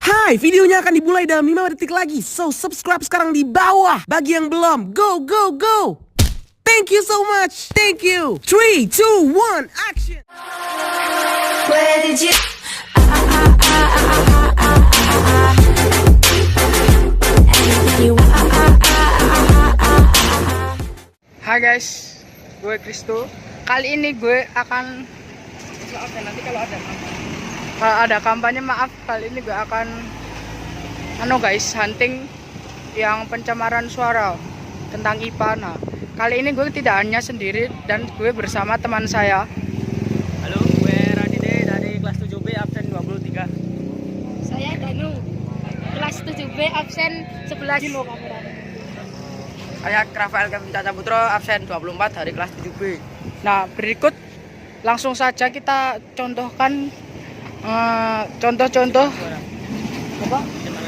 Hai, videonya akan dimulai dalam 5 detik lagi. So, subscribe sekarang di bawah. Bagi yang belum, go, go, go. Thank you so much. Thank you. 3, 2, 1, action. Where did you? Hai guys, gue Kristo. Kali ini gue akan kalau ada kampanye maaf. Kali ini gue akan hunting yang pencemaran suara tentang IPA. Nah, kali ini gue tidak hanya sendiri dan gue bersama teman saya. Halo, gue Radide dari kelas 7B absen 23. Saya Danu, kelas 7B absen 11. Saya Rafael Kevin Caca Putro absen 24 dari kelas 7B. Nah, berikut langsung saja kita contohkan contoh-contoh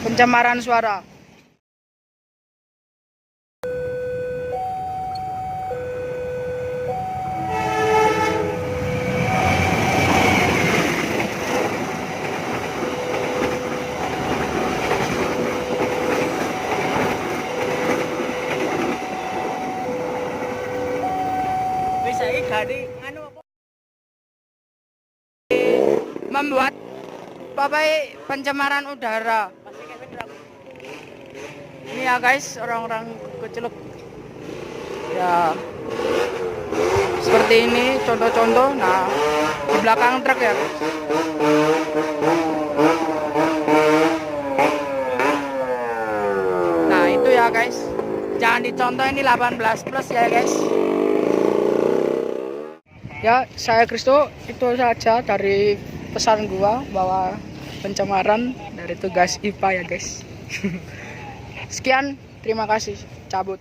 pencemaran suara. Bisa iki gadi anu apa? Membuat pencemaran udara. Ini ya guys, orang-orang keceluk. Ya, seperti ini contoh-contoh. Nah, di belakang truk ya guys. Nah, itu ya guys. Jangan dicontoh, ini 18+ ya guys. Ya, saya Kristo, itu saja dari pesan gua bahwa pencemaran dari tugas IPA ya guys. Sekian, terima kasih, cabut.